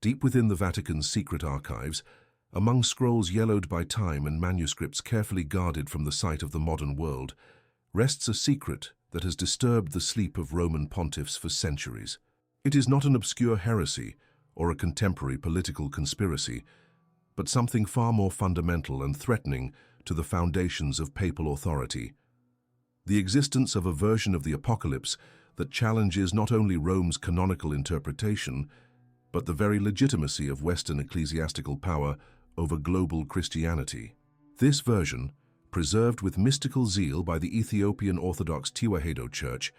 Deep within the Vatican's secret archives, among scrolls yellowed by time and manuscripts carefully guarded from the sight of the modern world, rests a secret that has disturbed the sleep of Roman pontiffs for centuries. It is not an obscure heresy or a contemporary political conspiracy, but something far more fundamental and threatening to the foundations of papal authority. The existence of a version of the Apocalypse that challenges not only Rome's canonical interpretation, but the very legitimacy of Western ecclesiastical power over global Christianity. This version, preserved with mystical zeal by the Ethiopian Orthodox Tewahedo Church,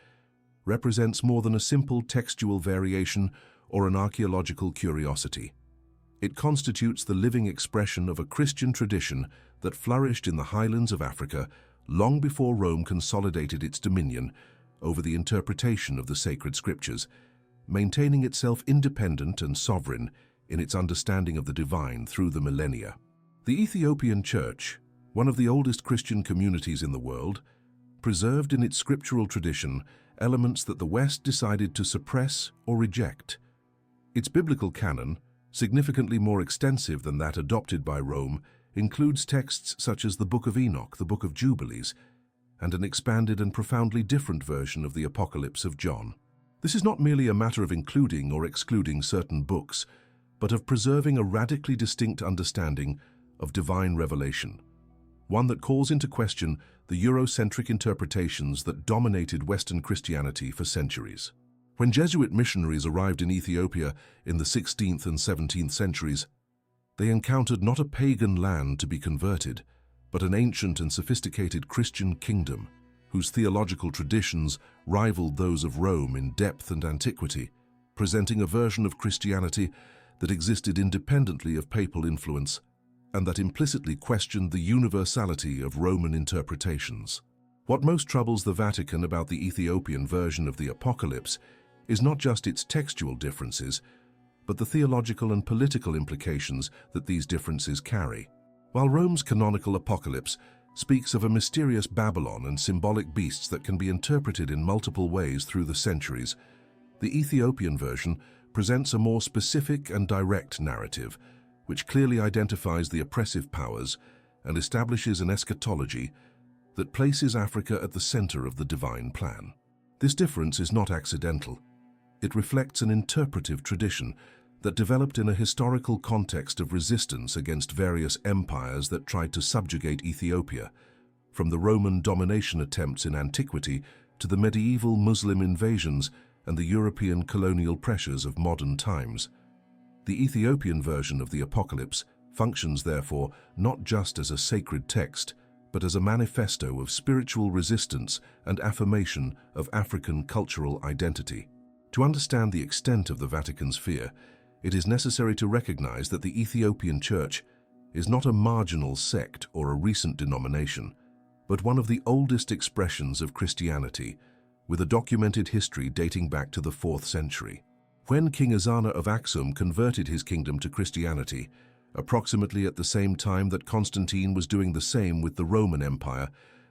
represents more than a simple textual variation or an archaeological curiosity. It constitutes the living expression of a Christian tradition that flourished in the highlands of Africa long before Rome consolidated its dominion over the interpretation of the sacred scriptures, maintaining itself independent and sovereign in its understanding of the divine through the millennia. The Ethiopian Church, one of the oldest Christian communities in the world, preserved in its scriptural tradition elements that the West decided to suppress or reject. Its biblical canon, significantly more extensive than that adopted by Rome, includes texts such as the Book of Enoch, the Book of Jubilees, and an expanded and profoundly different version of the Apocalypse of John. This is not merely a matter of including or excluding certain books, but of preserving a radically distinct understanding of divine revelation, one that calls into question the Eurocentric interpretations that dominated Western Christianity for centuries. When Jesuit missionaries arrived in Ethiopia in the 16th and 17th centuries, they encountered not a pagan land to be converted, but an ancient and sophisticated Christian kingdom, whose theological traditions rivaled those of Rome in depth and antiquity, presenting a version of Christianity that existed independently of papal influence and that implicitly questioned the universality of Roman interpretations. What most troubles the Vatican about the Ethiopian version of the Apocalypse is not just its textual differences, but the theological and political implications that these differences carry. While Rome's canonical Apocalypse speaks of a mysterious Babylon and symbolic beasts that can be interpreted in multiple ways through the centuries, the Ethiopian version presents a more specific and direct narrative, which clearly identifies the oppressive powers and establishes an eschatology that places Africa at the center of the divine plan. This difference is not accidental. It reflects an interpretive tradition that developed in a historical context of resistance against various empires that tried to subjugate Ethiopia, from the Roman domination attempts in antiquity to the medieval Muslim invasions and the European colonial pressures of modern times. The Ethiopian version of the Apocalypse functions, therefore, not just as a sacred text, but as a manifesto of spiritual resistance and affirmation of African cultural identity. To understand the extent of the Vatican's fear, it is necessary to recognize that the Ethiopian Church is not a marginal sect or a recent denomination, but one of the oldest expressions of Christianity, with a documented history dating back to the 4th century. When King Ezana of Aksum converted his kingdom to Christianity, approximately at the same time that Constantine was doing the same with the Roman Empire,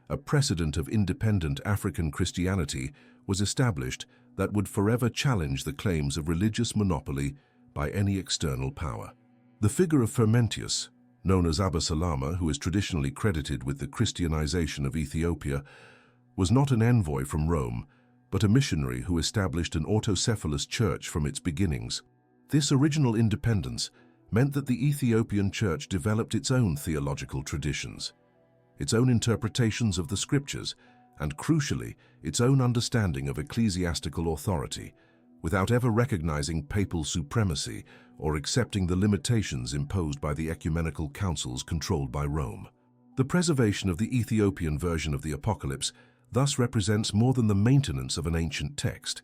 a precedent of independent African Christianity was established that would forever challenge the claims of religious monopoly by any external power. The figure of Frumentius, known as Abba Salama, who is traditionally credited with the Christianization of Ethiopia, was not an envoy from Rome, but a missionary who established an autocephalous church from its beginnings. This original independence meant that the Ethiopian Church developed its own theological traditions, its own interpretations of the scriptures, and crucially, its own understanding of ecclesiastical authority, without ever recognizing papal supremacy or accepting the limitations imposed by the ecumenical councils controlled by Rome. The preservation of the Ethiopian version of the Apocalypse thus represents more than the maintenance of an ancient text.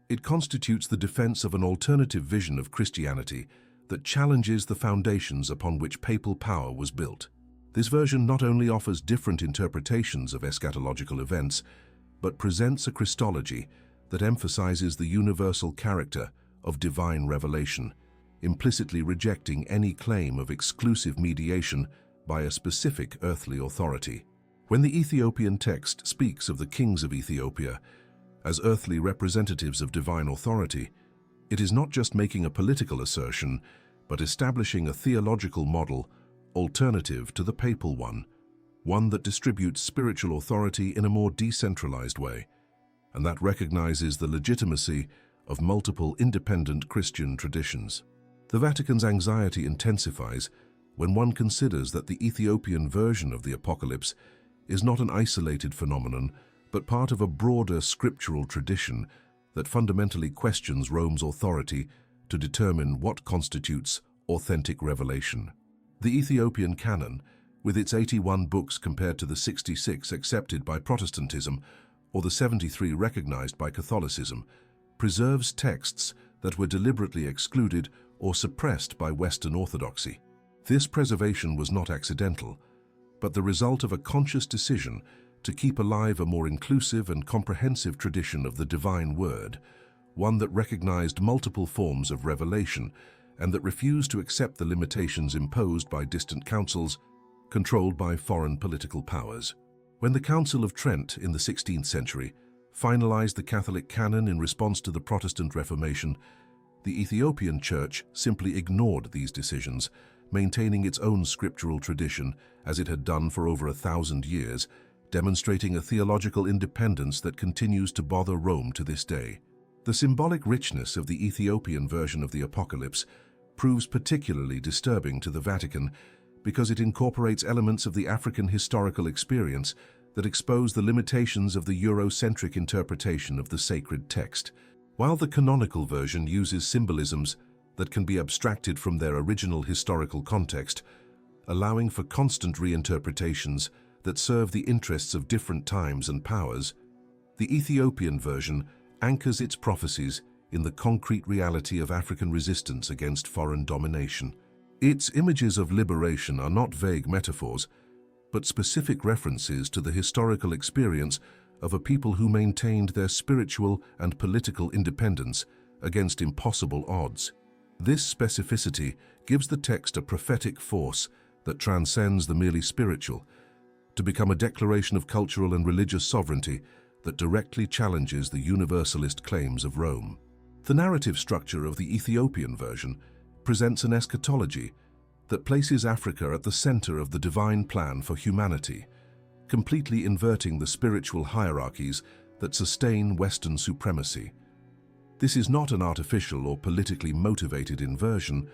It constitutes the defense of an alternative vision of Christianity that challenges the foundations upon which papal power was built. This version not only offers different interpretations of eschatological events, but presents a Christology that emphasizes the universal character of divine revelation, implicitly rejecting any claim of exclusive mediation by a specific earthly authority. When the Ethiopian text speaks of the kings of Ethiopia as earthly representatives of divine authority, It is not just making a political assertion, but establishing a theological model alternative to the papal one that distributes spiritual authority in a more decentralized way, and that recognizes the legitimacy of multiple independent Christian traditions. The Vatican's anxiety intensifies when one considers that the Ethiopian version of the Apocalypse is not an isolated phenomenon, but part of a broader scriptural tradition that fundamentally questions Rome's authority to determine what constitutes authentic revelation. The Ethiopian canon, with its 81 books compared to the 66 accepted by Protestantism or the 73 recognized by Catholicism, preserves texts that were deliberately excluded or suppressed by Western Orthodoxy. This preservation was not accidental, but the result of a conscious decision to keep alive a more inclusive and comprehensive tradition of the divine word, one that recognized multiple forms of revelation and that refused to accept the limitations imposed by distant councils controlled by foreign political powers. When the Council of Trent in the 16th century finalized the Catholic canon in response to the Protestant Reformation, the Ethiopian Church simply ignored these decisions, maintaining its own scriptural tradition as it had done for over 1,000 years, demonstrating a theological independence that continues to bother Rome to this day. The symbolic richness of the Ethiopian version of the Apocalypse proves particularly disturbing to the Vatican because it incorporates elements of the African historical experience that expose the limitations of the Eurocentric interpretation of the sacred text. While the canonical version uses symbolisms that can be abstracted from their original historical context, allowing for constant reinterpretations that serve the interests of different times and powers, the Ethiopian version anchors its prophecies in the concrete reality of African resistance against foreign domination. Its images of liberation are not vague metaphors, but specific references to the historical experience of a people who maintained their spiritual and political independence against impossible odds. This specificity gives the text a prophetic force that transcends the merely spiritual, to become a declaration of cultural and religious sovereignty that directly challenges the universalist claims of Rome. The narrative structure of the Ethiopian version presents an eschatology that places Africa at the center of the divine plan for humanity, completely inverting the spiritual hierarchies that sustain Western supremacy. This is not an artificial or politically motivated inversion,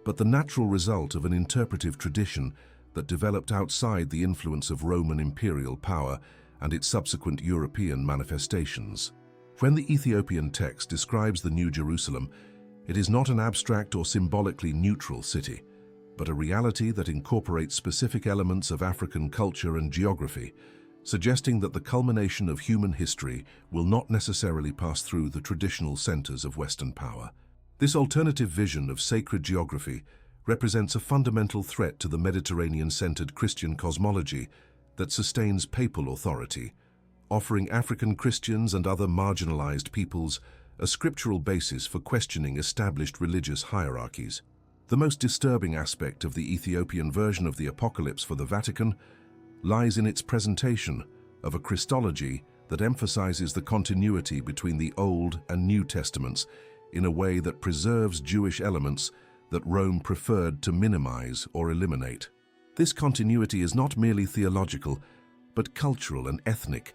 but the natural result of an interpretive tradition that developed outside the influence of Roman imperial power and its subsequent European manifestations. When the Ethiopian text describes the New Jerusalem, it is not an abstract or symbolically neutral city, but a reality that incorporates specific elements of African culture and geography, suggesting that the culmination of human history will not necessarily pass through the traditional centers of Western power. This alternative vision of sacred geography represents a fundamental threat to the Mediterranean-centered Christian cosmology that sustains papal authority, offering African Christians and other marginalized peoples a scriptural basis for questioning established religious hierarchies. The most disturbing aspect of the Ethiopian version of the Apocalypse for the Vatican lies in its presentation of a Christology that emphasizes the continuity between the Old and New Testaments in a way that preserves Jewish elements that Rome preferred to minimize or eliminate. This continuity is not merely theological, but cultural and ethnic,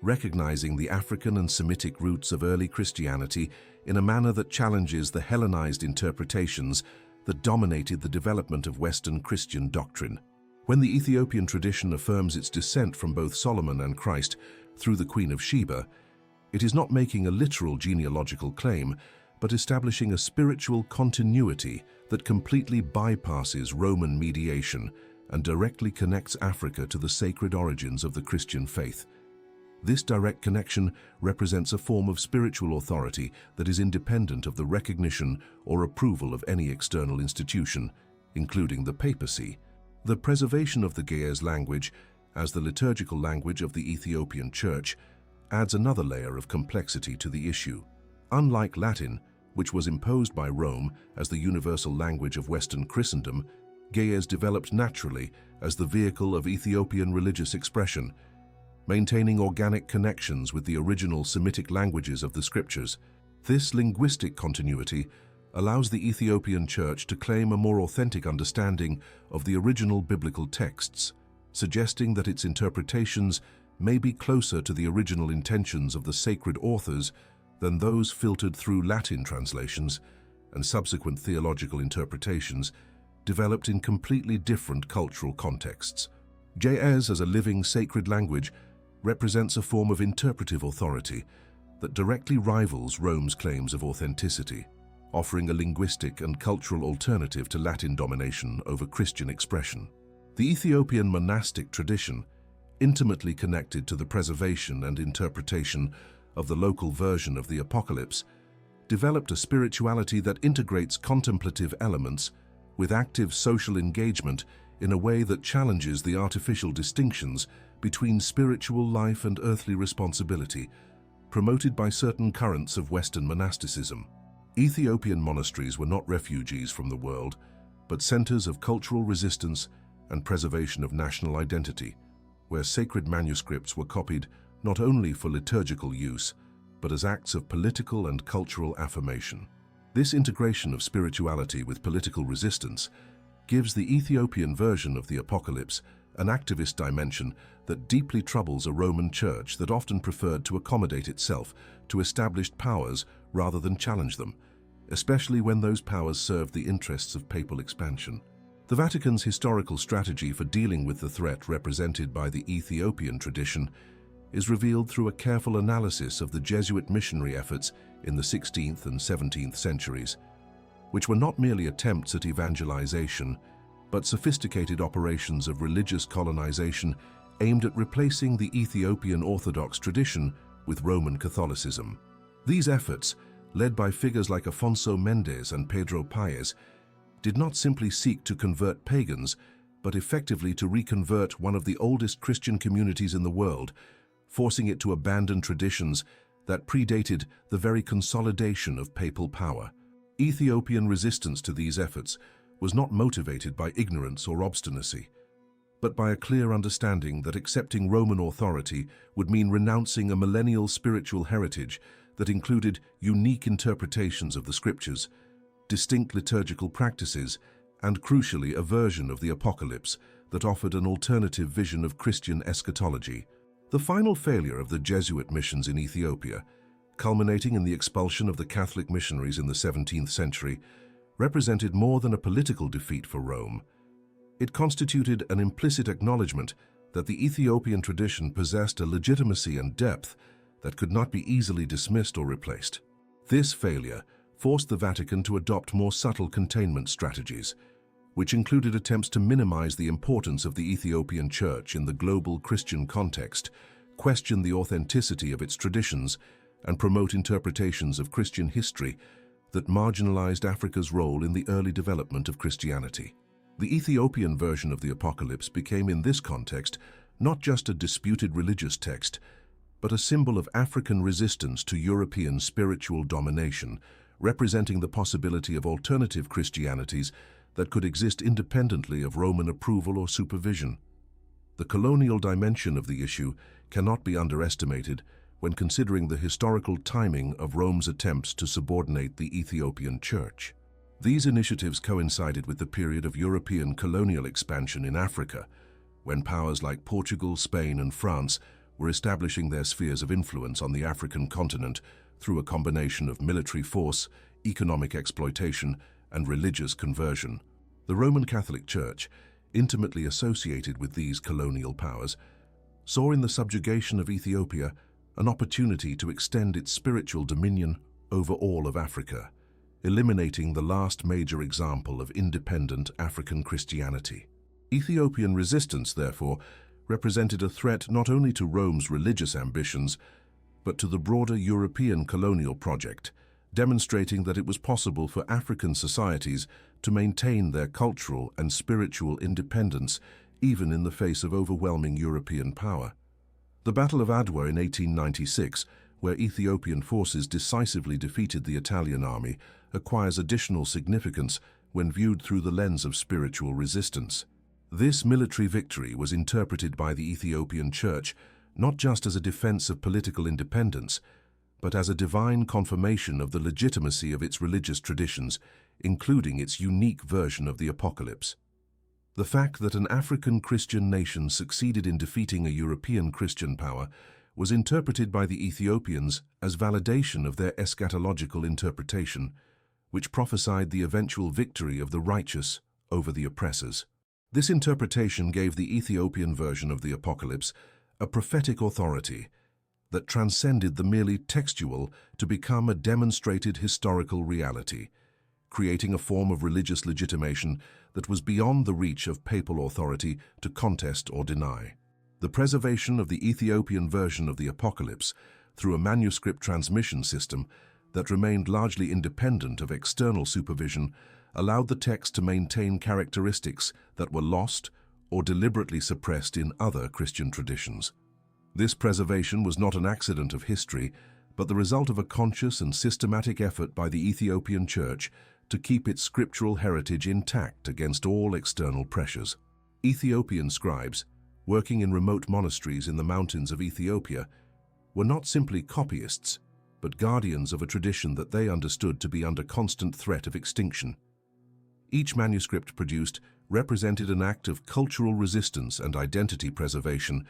recognizing the African and Semitic roots of early Christianity in a manner that challenges the Hellenized interpretations that dominated the development of Western Christian doctrine. When the Ethiopian tradition affirms its descent from both Solomon and Christ through the Queen of Sheba, it is not making a literal genealogical claim, but establishing a spiritual continuity that completely bypasses Roman mediation and directly connects Africa to the sacred origins of the Christian faith. This direct connection represents a form of spiritual authority that is independent of the recognition or approval of any external institution, including the papacy. The preservation of the Ge'ez language as the liturgical language of the Ethiopian Church adds another layer of complexity to the issue. Unlike Latin, which was imposed by Rome as the universal language of Western Christendom, Ge'ez developed naturally as the vehicle of Ethiopian religious expression, maintaining organic connections with the original Semitic languages of the scriptures. This linguistic continuity allows the Ethiopian Church to claim a more authentic understanding of the original biblical texts, suggesting that its interpretations may be closer to the original intentions of the sacred authors than those filtered through Latin translations and subsequent theological interpretations developed in completely different cultural contexts. Ge'ez, as a living sacred language, represents a form of interpretive authority that directly rivals Rome's claims of authenticity, offering a linguistic and cultural alternative to Latin domination over Christian expression. The Ethiopian monastic tradition, intimately connected to the preservation and interpretation of the local version of the Apocalypse, developed a spirituality that integrates contemplative elements with active social engagement in a way that challenges the artificial distinctions between spiritual life and earthly responsibility, promoted by certain currents of Western monasticism. Ethiopian monasteries were not refugees from the world, but centers of cultural resistance and preservation of national identity, where sacred manuscripts were copied not only for liturgical use, but as acts of political and cultural affirmation. This integration of spirituality with political resistance gives the Ethiopian version of the Apocalypse an activist dimension that deeply troubles a Roman Church that often preferred to accommodate itself to established powers rather than challenge them, especially when those powers served the interests of papal expansion. The Vatican's historical strategy for dealing with the threat represented by the Ethiopian tradition is revealed through a careful analysis of the Jesuit missionary efforts in the 16th and 17th centuries, which were not merely attempts at evangelization, but sophisticated operations of religious colonization aimed at replacing the Ethiopian Orthodox tradition with Roman Catholicism. These efforts, led by figures like Afonso Mendes and Pedro Paez, did not simply seek to convert pagans, but effectively to reconvert one of the oldest Christian communities in the world, forcing it to abandon traditions that predated the very consolidation of papal power. Ethiopian resistance to these efforts was not motivated by ignorance or obstinacy, but by a clear understanding that accepting Roman authority would mean renouncing a millennial spiritual heritage that included unique interpretations of the scriptures, distinct liturgical practices, and crucially a version of the Apocalypse that offered an alternative vision of Christian eschatology. The final failure of the Jesuit missions in Ethiopia, culminating in the expulsion of the Catholic missionaries in the 17th century, represented more than a political defeat for Rome. It constituted an implicit acknowledgement that the Ethiopian tradition possessed a legitimacy and depth that could not be easily dismissed or replaced. This failure forced the Vatican to adopt more subtle containment strategies, which included attempts to minimize the importance of the Ethiopian Church in the global Christian context, question the authenticity of its traditions, and promote interpretations of Christian history that marginalized Africa's role in the early development of Christianity. The Ethiopian version of the Apocalypse became in this context not just a disputed religious text, but a symbol of African resistance to European spiritual domination, representing the possibility of alternative Christianities that could exist independently of Roman approval or supervision. The colonial dimension of the issue cannot be underestimated when considering the historical timing of Rome's attempts to subordinate the Ethiopian Church. These initiatives coincided with the period of European colonial expansion in Africa, when powers like Portugal, Spain, and France were establishing their spheres of influence on the African continent through a combination of military force, economic exploitation, and religious conversion. The Roman Catholic Church, intimately associated with these colonial powers, saw in the subjugation of Ethiopia an opportunity to extend its spiritual dominion over all of Africa, eliminating the last major example of independent African Christianity. Ethiopian resistance, therefore, represented a threat not only to Rome's religious ambitions, but to the broader European colonial project, demonstrating that it was possible for African societies to maintain their cultural and spiritual independence even in the face of overwhelming European power. The Battle of Adwa in 1896, where Ethiopian forces decisively defeated the Italian army, acquires additional significance when viewed through the lens of spiritual resistance. This military victory was interpreted by the Ethiopian Church not just as a defense of political independence, but as a divine confirmation of the legitimacy of its religious traditions, including its unique version of the Apocalypse. The fact that an African Christian nation succeeded in defeating a European Christian power was interpreted by the Ethiopians as validation of their eschatological interpretation, which prophesied the eventual victory of the righteous over the oppressors. This interpretation gave the Ethiopian version of the Apocalypse a prophetic authority that transcended the merely textual to become a demonstrated historical reality, creating a form of religious legitimation that was beyond the reach of papal authority to contest or deny. The preservation of the Ethiopian version of the Apocalypse through a manuscript transmission system that remained largely independent of external supervision allowed the text to maintain characteristics that were lost or deliberately suppressed in other Christian traditions. This preservation was not an accident of history, but the result of a conscious and systematic effort by the Ethiopian Church to keep its scriptural heritage intact against all external pressures. Ethiopian scribes, working in remote monasteries in the mountains of Ethiopia, were not simply copyists, but guardians of a tradition that they understood to be under constant threat of extinction. Each manuscript produced represented an act of cultural resistance and identity preservation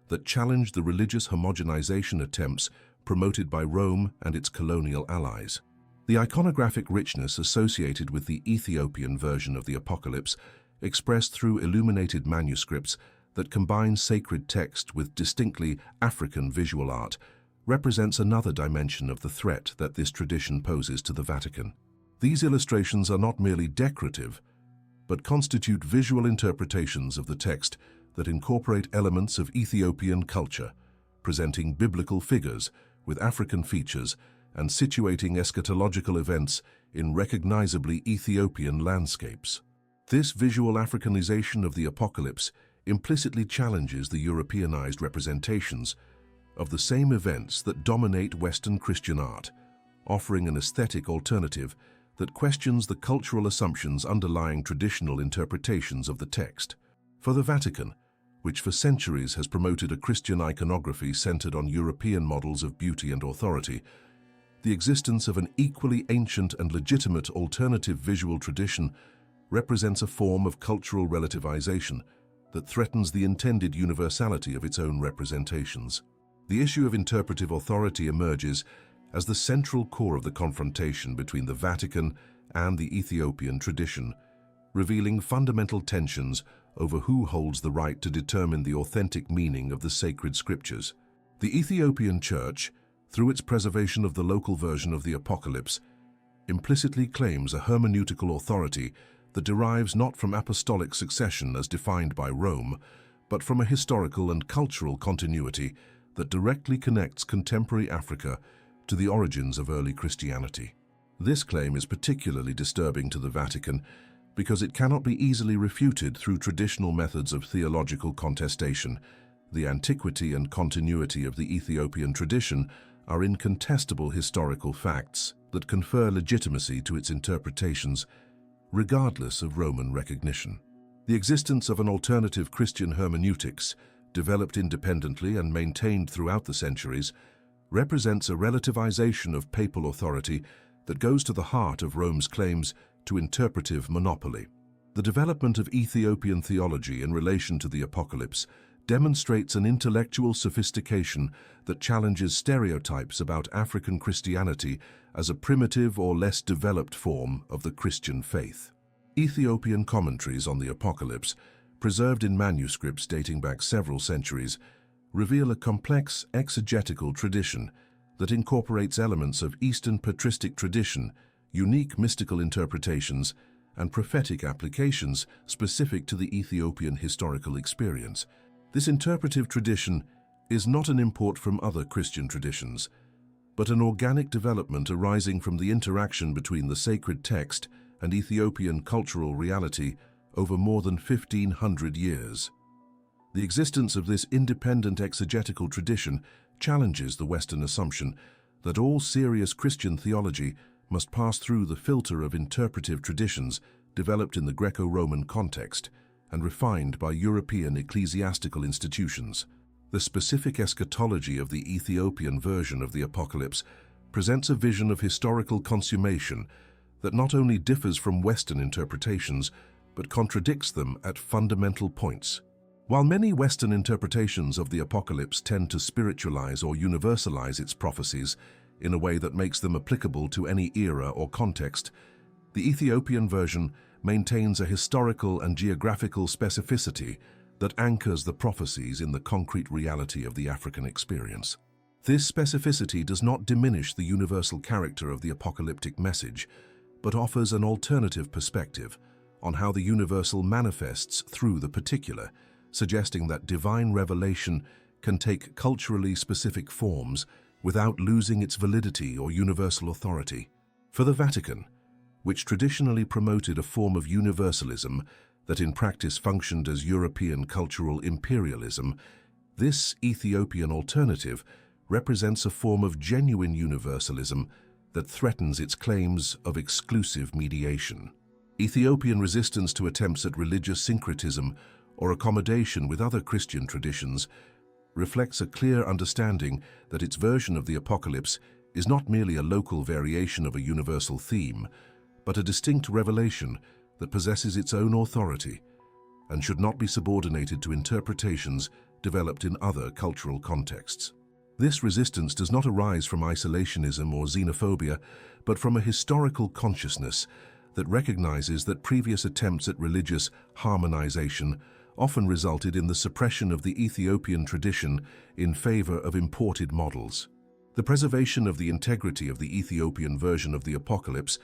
that challenged the religious homogenization attempts promoted by Rome and its colonial allies. The iconographic richness associated with the Ethiopian version of the Apocalypse, expressed through illuminated manuscripts that combine sacred text with distinctly African visual art, represents another dimension of the threat that this tradition poses to the Vatican. These illustrations are not merely decorative, but constitute visual interpretations of the text that incorporate elements of Ethiopian culture, presenting biblical figures with African features and situating eschatological events in recognizably Ethiopian landscapes. This visual Africanization of the Apocalypse implicitly challenges the Europeanized representations of the same events that dominate Western Christian art, offering an aesthetic alternative that questions the cultural assumptions underlying traditional interpretations of the text. For the Vatican, which for centuries has promoted a Christian iconography centered on European models of beauty and authority, the existence of an equally ancient and legitimate alternative visual tradition represents a form of cultural relativization that threatens the intended universality of its own representations. The issue of interpretive authority emerges as the central core of the confrontation between the Vatican and the Ethiopian tradition, revealing fundamental tensions over who holds the right to determine the authentic meaning of the sacred scriptures. The Ethiopian Church, through its preservation of the local version of the Apocalypse, implicitly claims a hermeneutical authority that derives not from apostolic succession as defined by Rome, but from a historical and cultural continuity that directly connects contemporary Africa to the origins of early Christianity. This claim is particularly disturbing to the Vatican because it cannot be easily refuted through traditional methods of theological contestation. The antiquity and continuity of the Ethiopian tradition are incontestable historical facts that confer legitimacy to its interpretations, regardless of Roman recognition. The existence of an alternative Christian hermeneutics, developed independently and maintained throughout the centuries, represents a relativization of papal authority that goes to the heart of Rome's claims to interpretive monopoly. The development of Ethiopian theology in relation to the Apocalypse demonstrates an intellectual sophistication that challenges stereotypes about African Christianity as a primitive or less developed form of the Christian faith. Ethiopian commentaries on the Apocalypse, preserved in manuscripts dating back several centuries, reveal a complex exegetical tradition that incorporates elements of Eastern patristic tradition, unique mystical interpretations, and prophetic applications specific to the Ethiopian historical experience. This interpretive tradition is not an import from other Christian traditions, but an organic development arising from the interaction between the sacred text and Ethiopian cultural reality over more than 1,500 years. The existence of this independent exegetical tradition challenges the Western assumption that all serious Christian theology must pass through the filter of interpretive traditions developed in the Greco-Roman context and refined by European ecclesiastical institutions. The specific eschatology of the Ethiopian version of the Apocalypse presents a vision of historical consummation that not only differs from Western interpretations, but contradicts them at fundamental points. While many Western interpretations of the Apocalypse tend to spiritualize or universalize its prophecies in a way that makes them applicable to any era or context, the Ethiopian version maintains a historical and geographical specificity that anchors the prophecies in the concrete reality of the African experience. This specificity does not diminish the universal character of the apocalyptic message, but offers an alternative perspective on how the universal manifests through the particular, suggesting that divine revelation can take culturally specific forms without losing its validity or universal authority. For the Vatican, which traditionally promoted a form of universalism that in practice functioned as European cultural imperialism, this Ethiopian alternative represents a form of genuine universalism that threatens its claims of exclusive mediation. Ethiopian resistance to attempts at religious syncretism or accommodation with other Christian traditions reflects a clear understanding that its version of the Apocalypse is not merely a local variation of a universal theme, but a distinct revelation that possesses its own authority and should not be subordinated to interpretations developed in other cultural contexts. This resistance does not arise from isolationism or xenophobia, but from a historical consciousness that recognizes that previous attempts at religious harmonization often resulted in the suppression of the Ethiopian tradition in favor of imported models. The preservation of the integrity of the Ethiopian version of the Apocalypse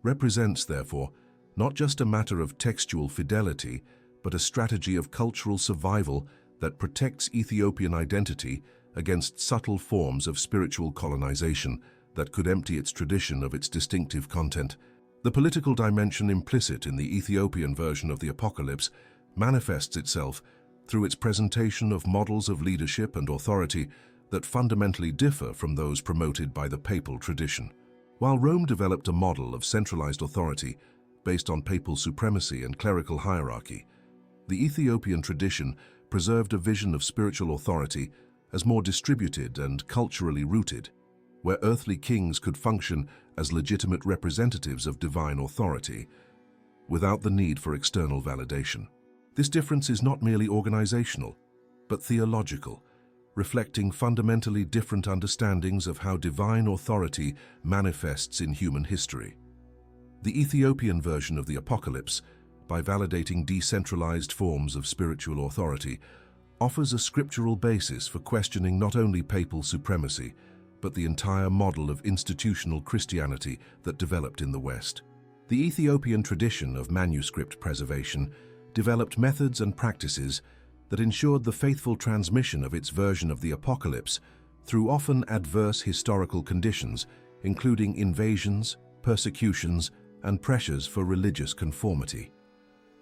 represents, therefore, not just a matter of textual fidelity, but a strategy of cultural survival that protects Ethiopian identity against subtle forms of spiritual colonization that could empty its tradition of its distinctive content. The political dimension implicit in the Ethiopian version of the Apocalypse manifests itself through its presentation of models of leadership and authority that fundamentally differ from those promoted by the papal tradition. While Rome developed a model of centralized authority based on papal supremacy and clerical hierarchy, the Ethiopian tradition preserved a vision of spiritual authority as more distributed and culturally rooted, where earthly kings could function as legitimate representatives of divine authority without the need for external validation. This difference is not merely organizational, but theological, reflecting fundamentally different understandings of how divine authority manifests in human history. The Ethiopian version of the Apocalypse, by validating decentralized forms of spiritual authority, offers a scriptural basis for questioning not only papal supremacy, but the entire model of institutional Christianity that developed in the West. The Ethiopian tradition of manuscript preservation developed methods and practices that ensured the faithful transmission of its version of the Apocalypse through often adverse historical conditions, including invasions, persecutions, and pressures for religious conformity.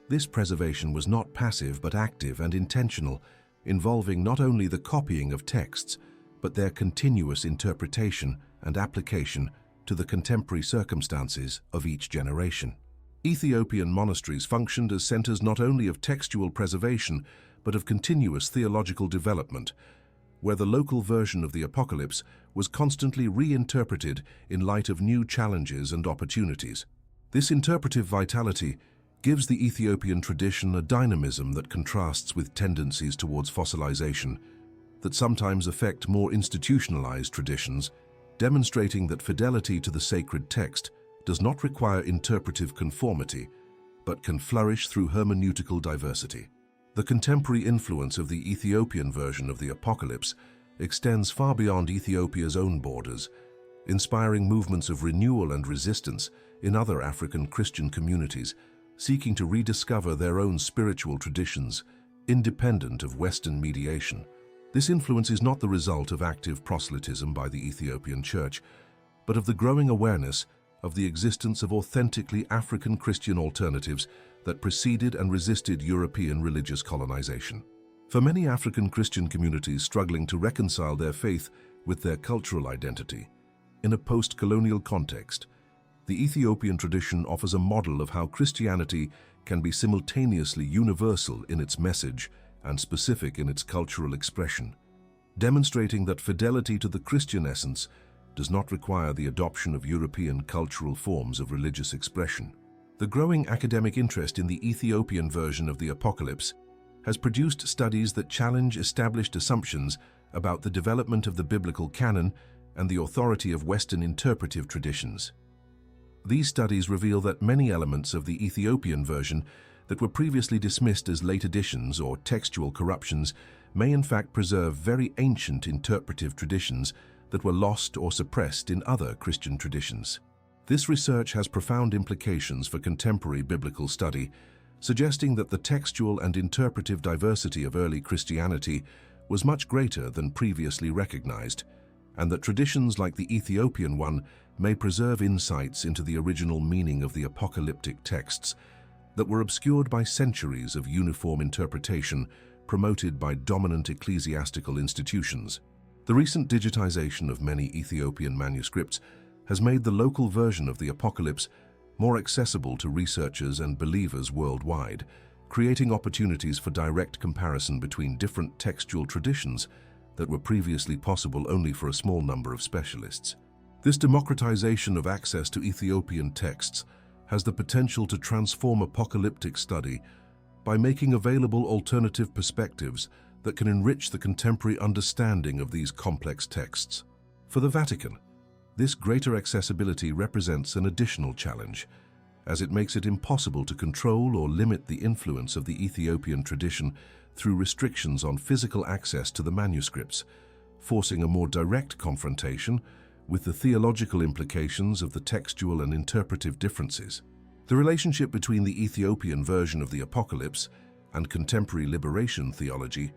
This preservation was not passive but active and intentional, involving not only the copying of texts, but their continuous interpretation and application to the contemporary circumstances of each generation. Ethiopian monasteries functioned as centers not only of textual preservation, but of continuous theological development, where the local version of the Apocalypse was constantly reinterpreted in light of new challenges and opportunities. This interpretive vitality gives the Ethiopian tradition a dynamism that contrasts with tendencies towards fossilization that sometimes affect more institutionalized traditions, demonstrating that fidelity to the sacred text does not require interpretive conformity, but can flourish through hermeneutical diversity. The contemporary influence of the Ethiopian version of the Apocalypse extends far beyond Ethiopia's own borders, inspiring movements of renewal and resistance in other African Christian communities seeking to rediscover their own spiritual traditions, independent of Western mediation. This influence is not the result of active proselytism by the Ethiopian Church, but of the growing awareness of the existence of authentically African Christian alternatives that preceded and resisted European religious colonization. For many African Christian communities struggling to reconcile their faith with their cultural identity, in a post-colonial context, the Ethiopian tradition offers a model of how Christianity can be simultaneously universal in its message and specific in its cultural expression. demonstrating that fidelity to the Christian essence does not require the adoption of European cultural forms of religious expression. The growing academic interest in the Ethiopian version of the Apocalypse has produced studies that challenge established assumptions about the development of the biblical canon and the authority of Western interpretive traditions. These studies reveal that many elements of the Ethiopian version that were previously dismissed as late additions or textual corruptions may in fact preserve very ancient interpretive traditions that were lost or suppressed in other Christian traditions. This research has profound implications for contemporary biblical study, suggesting that the textual and interpretive diversity of early Christianity was much greater than previously recognized, and that traditions like the Ethiopian one may preserve insights into the original meaning of the apocalyptic texts that were obscured by centuries of uniform interpretation promoted by dominant ecclesiastical institutions. The recent digitization of many Ethiopian manuscripts has made the local version of the Apocalypse more accessible to researchers and believers worldwide, creating opportunities for direct comparison between different textual traditions that were previously possible only for a small number of specialists. This democratization of access to Ethiopian texts has the potential to transform apocalyptic study by making available alternative perspectives that can enrich the contemporary understanding of these complex texts. For the Vatican, this greater accessibility represents an additional challenge, as it makes it impossible to control or limit the influence of the Ethiopian tradition through restrictions on physical access to the manuscripts, forcing a more direct confrontation with the theological implications of the textual and interpretive differences. The relationship between the Ethiopian version of the Apocalypse and contemporary liberation theology,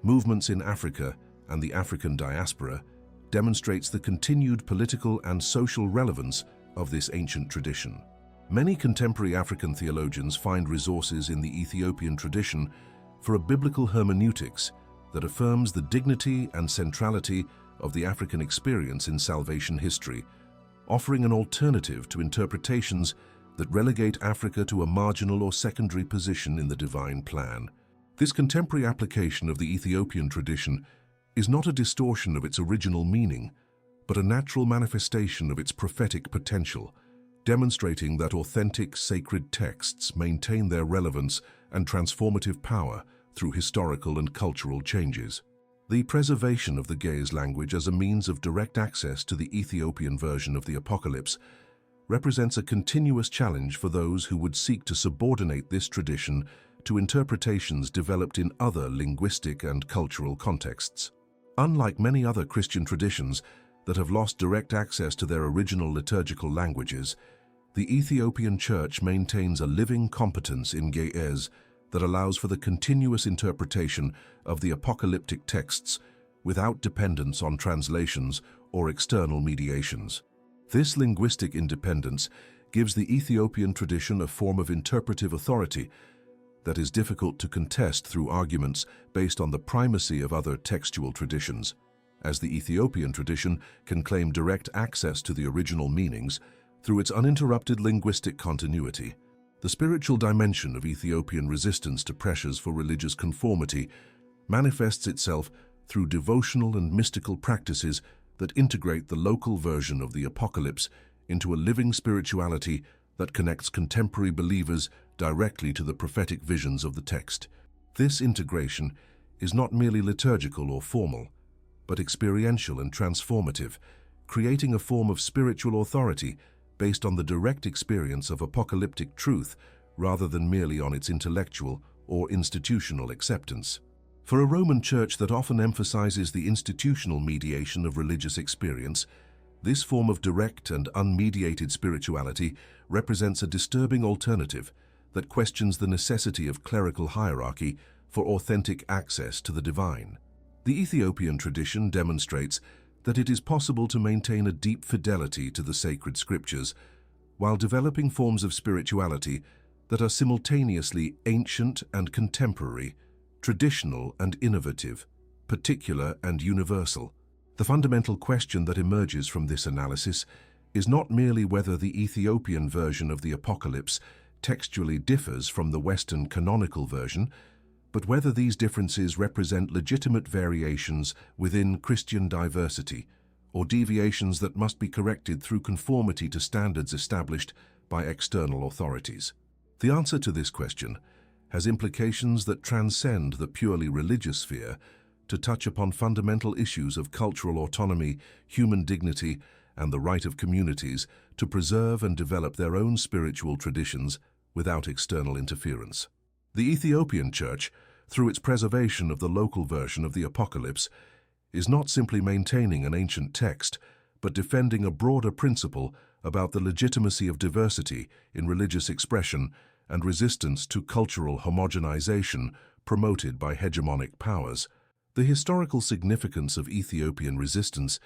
movements in Africa, and the African diaspora demonstrates the continued political and social relevance of this ancient tradition. Many contemporary African theologians find resources in the Ethiopian tradition for a biblical hermeneutics that affirms the dignity and centrality of the African experience in salvation history, offering an alternative to interpretations that relegate Africa to a marginal or secondary position in the divine plan. This contemporary application of the Ethiopian tradition is not a distortion of its original meaning, but a natural manifestation of its prophetic potential, demonstrating that authentic sacred texts maintain their relevance and transformative power through historical and cultural changes. The preservation of the Ge'ez language as a means of direct access to the Ethiopian version of the Apocalypse represents a continuous challenge for those who would seek to subordinate this tradition to interpretations developed in other linguistic and cultural contexts. Unlike many other Christian traditions that have lost direct access to their original liturgical languages, the Ethiopian Church maintains a living competence in Ge'ez that allows for the continuous interpretation of the apocalyptic texts without dependence on translations or external mediations. This linguistic independence gives the Ethiopian tradition a form of interpretive authority that is difficult to contest through arguments based on the primacy of other textual traditions, as the Ethiopian tradition can claim direct access to the original meanings through its uninterrupted linguistic continuity. The spiritual dimension of Ethiopian resistance to pressures for religious conformity manifests itself through devotional and mystical practices that integrate the local version of the Apocalypse into a living spirituality that connects contemporary believers directly to the prophetic visions of the text. This integration is not merely liturgical or formal, but experiential and transformative, creating a form of spiritual authority based on the direct experience of apocalyptic truth rather than merely on its intellectual or institutional acceptance. For a Roman Church that often emphasizes the institutional mediation of religious experience, this form of direct and unmediated spirituality represents a disturbing alternative that questions the necessity of clerical hierarchy for authentic access to the divine. The Ethiopian tradition demonstrates that it is possible to maintain a deep fidelity to the sacred scriptures while developing forms of spirituality that are simultaneously ancient and contemporary, traditional and innovative, particular and universal. The fundamental question that emerges from this analysis is not merely whether the Ethiopian version of the Apocalypse textually differs from the Western canonical version, but whether these differences represent legitimate variations within Christian diversity, or deviations that must be corrected through conformity to standards established by external authorities. The answer to this question has implications that transcend the purely religious sphere to touch upon fundamental issues of cultural autonomy, human dignity, and the right of communities to preserve and develop their own spiritual traditions without external interference. The Ethiopian Church, through its preservation of the local version of the Apocalypse, is not simply maintaining an ancient text, but defending a broader principle about the legitimacy of diversity in religious expression and resistance to cultural homogenization promoted by hegemonic powers. The historical significance of Ethiopian resistance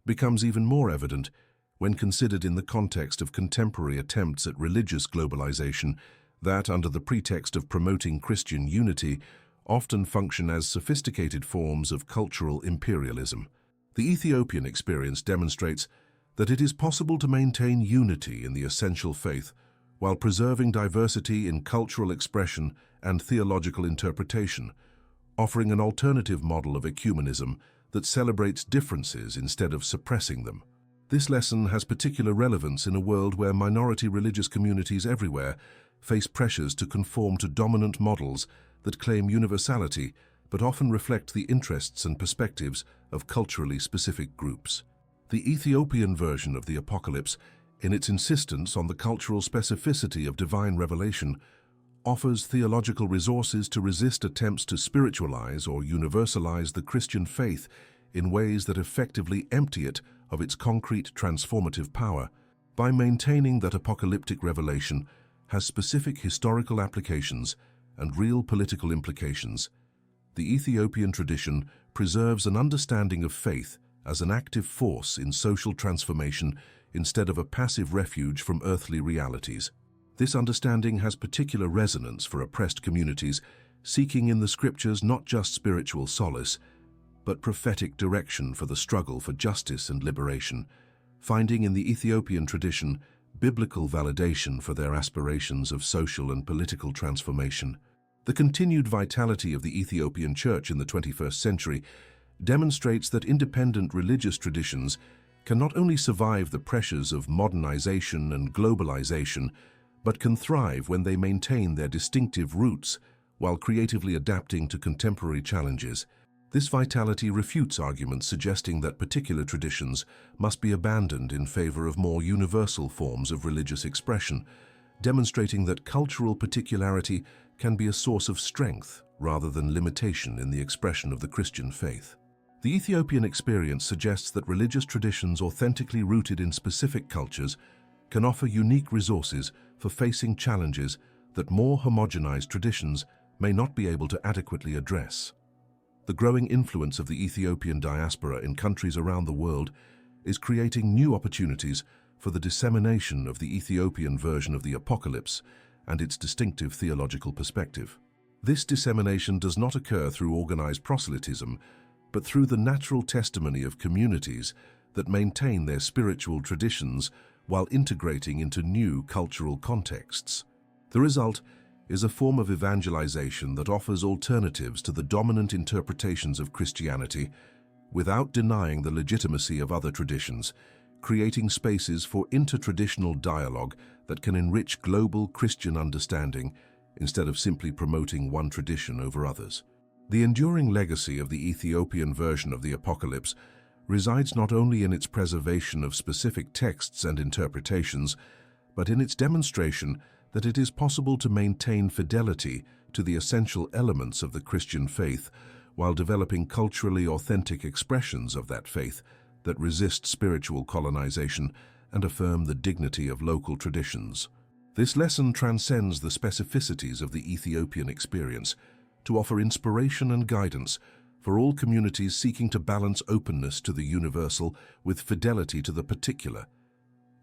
becomes even more evident when considered in the context of contemporary attempts at religious globalization that, under the pretext of promoting Christian unity, often function as sophisticated forms of cultural imperialism. The Ethiopian experience demonstrates that it is possible to maintain unity in the essential faith while preserving diversity in cultural expression and theological interpretation, offering an alternative model of ecumenism that celebrates differences instead of suppressing them. This lesson has particular relevance in a world where minority religious communities everywhere face pressures to conform to dominant models that claim universality but often reflect the interests and perspectives of culturally specific groups. The Ethiopian version of the Apocalypse, in its insistence on the cultural specificity of divine revelation, offers theological resources to resist attempts to spiritualize or universalize the Christian faith in ways that effectively empty it of its concrete transformative power. By maintaining that apocalyptic revelation has specific historical applications and real political implications, the Ethiopian tradition preserves an understanding of faith as an active force in social transformation instead of a passive refuge from earthly realities. This understanding has particular resonance for oppressed communities seeking in the scriptures not just spiritual solace, but prophetic direction for the struggle for justice and liberation, finding in the Ethiopian tradition biblical validation for their aspirations of social and political transformation. The continued vitality of the Ethiopian Church in the 21st century demonstrates that independent religious traditions can not only survive the pressures of modernization and globalization, but can thrive when they maintain their distinctive roots while creatively adapting to contemporary challenges. This vitality refutes arguments suggesting that particular traditions must be abandoned in favor of more universal forms of religious expression, demonstrating that cultural particularity can be a source of strength rather than limitation in the expression of the Christian faith. The Ethiopian experience suggests that religious traditions authentically rooted in specific cultures can offer unique resources for facing challenges that more homogenized traditions may not be able to adequately address. The growing influence of the Ethiopian diaspora in countries around the world is creating new opportunities for the dissemination of the Ethiopian version of the Apocalypse and its distinctive theological perspective. This dissemination does not occur through organized proselytism, but through the natural testimony of communities that maintain their spiritual traditions while integrating into new cultural contexts. The result is a form of evangelization that offers alternatives to the dominant interpretations of Christianity without denying the legitimacy of other traditions, creating spaces for intertraditional dialogue that can enrich global Christian understanding instead of simply promoting one tradition over others. The enduring legacy of the Ethiopian version of the Apocalypse resides not only in its preservation of specific texts and interpretations, but in its demonstration that it is possible to maintain fidelity to the essential elements of the Christian faith while developing culturally authentic expressions of that faith that resist spiritual colonization and affirm the dignity of local traditions. This lesson transcends the specificities of the Ethiopian experience to offer inspiration and guidance for all communities seeking to balance openness to the universal with fidelity to the particular,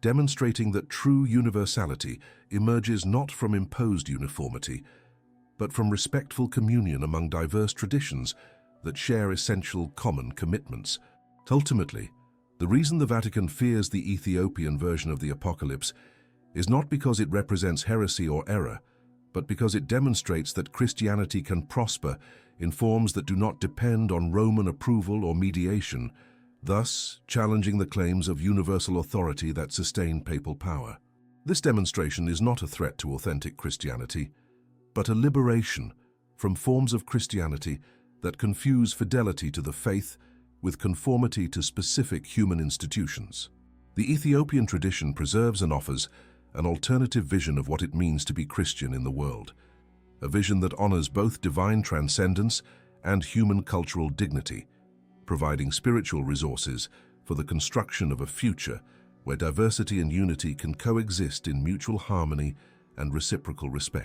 demonstrating that true universality emerges not from imposed uniformity, but from respectful communion among diverse traditions that share essential common commitments. Ultimately, the reason the Vatican fears the Ethiopian version of the Apocalypse is not because it represents heresy or error, but because it demonstrates that Christianity can prosper in forms that do not depend on Roman approval or mediation, thus challenging the claims of universal authority that sustain papal power. This demonstration is not a threat to authentic Christianity, but a liberation from forms of Christianity that confuse fidelity to the faith with conformity to specific human institutions. The Ethiopian tradition preserves and offers an alternative vision of what it means to be Christian in the world, a vision that honors both divine transcendence and human cultural dignity, providing spiritual resources for the construction of a future where diversity and unity can coexist in mutual harmony and reciprocal respect.